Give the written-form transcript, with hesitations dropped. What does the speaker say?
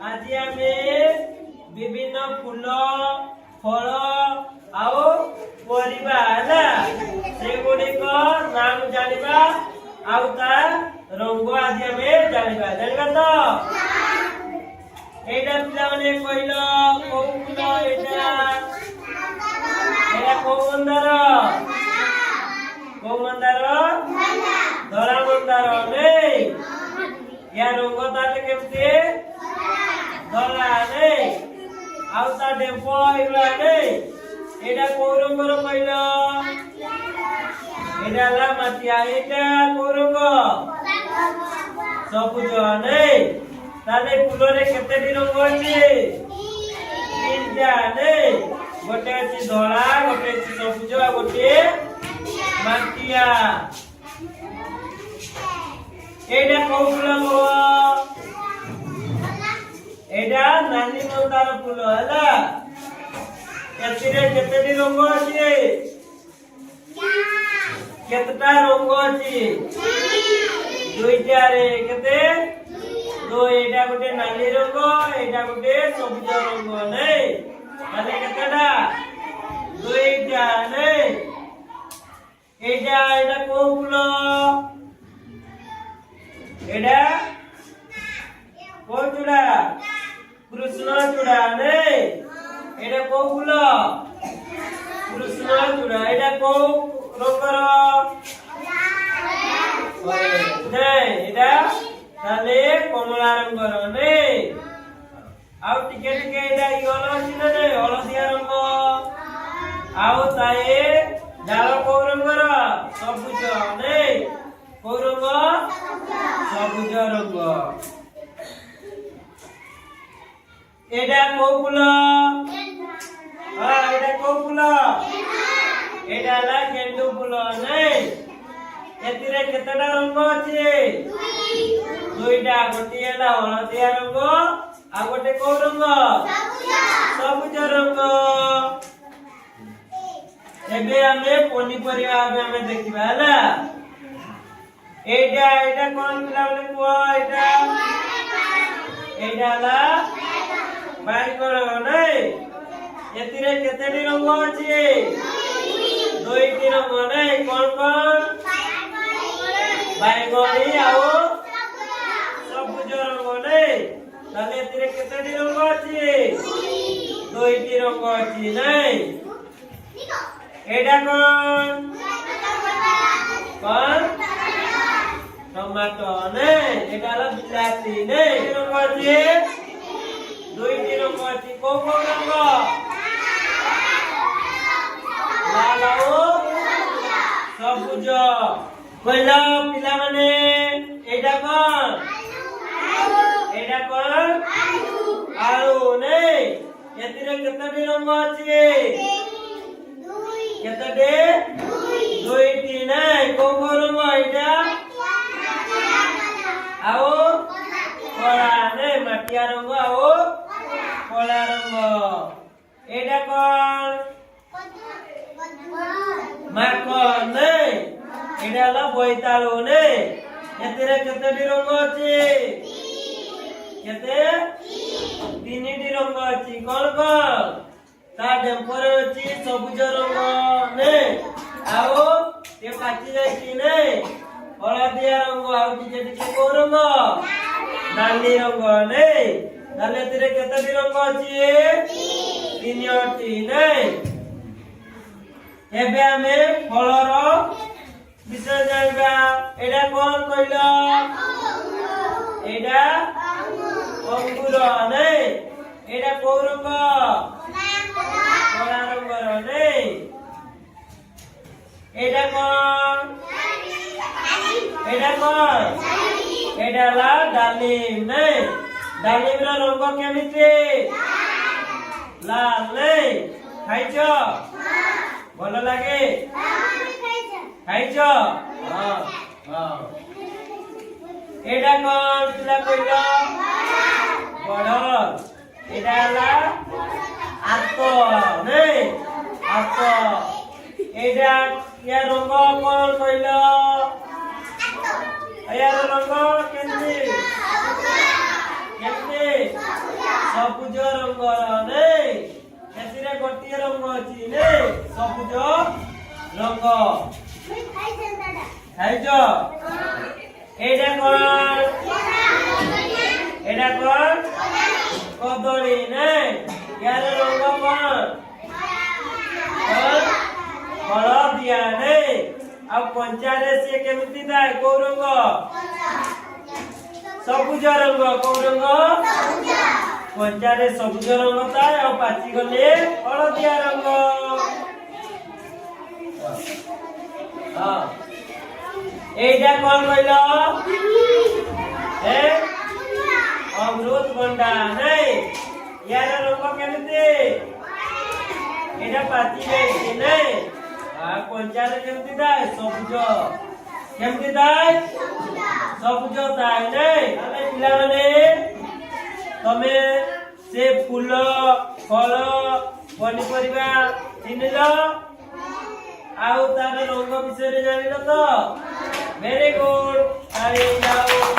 आज आमे विभिन्न फूल फल आउ परिबा हला से गुडिक नाम जानिबा आउ ता रंग आज आमे जानिबा तो एटा पिला माने कहिलो को फूल एटा को मंदार धरा मंदार नै या रंग ताले केमते धरा नै आउ ता डेम्पो इला नै एटा को रंगर कहिलो एटा ला माटिया एटा को रंग सबुज नै ताले फुलरे केतेटी रंग अछि तीनटा नै गोटे अछि धळा गोटे अछि सबुज गोटे माटिया एटा को फुल को एटा नाली मंदार फुल हला एतिरे केतेटी रंग अछि केतटा रंग अछि दुईटा रे केते दो एटा गोटे नाली रंग एटा गोटे सबुज रंग नै ताले केतेटा दुईटा नै एटा एटा को फुल एटा को चूड़ा कृष्ण चूड़ा नै एटा को फुल कृष्ण चूड़ा एटा को रंगर नै एटा ताले कमला रंगर नै आउ टिके टिके एटा इगलो छिन नै हलदिया रंग आउ ताए डाल को रंगर सबुज नै को रंग सबुज रंग एटा को फुल एटा को फुल एटा ला गेंडू फुल नै एतिरे केतेटा रंग अछि दुईटा गोटे हला हलदिया रंग आ गोटे को रंग सबुज रंग एबे हमें पनिपरिया हमें देखिबा हला एटा एटा कोन पिला बोले को एटा ला बाइगण नै एतिरे केतेटी रंग अछि दुईटी रंग नै कोन बाइगणी आउ सबुज रंग नै ताले एतिरे केतेटी रंग अछि दुईटी रंग अछि नै एटा कोन टमाटो नै एटा ला बिलाती नै रंग अछि दुईटी रंग अछि को रंग लाल आउ सबुज कहला पिला माने एटा कोन आलू नै एतिरे केतेटी रंग अछि केतेटी दुईटी नै को रंग एटा आउ कला नै माटिया रंग आउ कला रंग एटा कोन माखन नै एटा ला बोइतालू नै एतिरे केतेटी रंग अछि केते तीनटी रंग अछि कोन ता डेम्पर अछि सबुज रंग नै आउ ए पाची जायछि नै हलदिया रंग आउ टिके टिके को रंग नाली रंग नै ताले एतिरे केतेटी रंग अछि तीनटी नै एबे हमें फलर विषय जानिबा एटा कोन कहिलो एटा अंगूर नै एटा को रंग कला रंगर नै एटा कोन एटा ला डालिम नै डालिम रा रंग केमिते लाल नै खाइछो भलो लागे खाइछो एटा कोन पिला कहिलो बड़ एटा ला आतो नै आतो एटा या रंग कोन कहिलो या रंग केमती केमती ସବୁଜ ରଙ୍ଗ ଖାଇଛ ଏଇଟା କଣ କଦଳୀ ନାଇଁ ୟାର ରଙ୍ଗ କଣ ହଳଦିଆ ନାଇଁ ଆଉ କଞ୍ଚାରେ ସିଏ କେମିତି ଥାଏ କୋଉ ରଙ୍ଗ ସବୁଜ ରଙ୍ଗ କୋଉ ରଙ୍ଗ କଞ୍ଚାରେ ସବୁଜ ରଙ୍ଗ ଥାଏ ଆଉ ପାଚି ଗଲେ ହଳଦିଆ ରଙ୍ଗ এইটা কোন কইল অমৃতভণ্ডা নাই ইয়ার রঙ কেমতি এটা পাচি যাইছে নাই আর কঞ্চারে কেমতি দায় সবুজ কেমতি দায় সবুজ দায় নাই তাহলে পিলাମାନେ ତମେ ସେ ଫୁଲ ଫଳ ପନିପରିବା ଚିହ୍ନିଲ ଆଉ ତାର ରଙ୍ଗ ବିଷୟରେ ଜାଣିଲ ତ ଭେରି ଗୁଡ।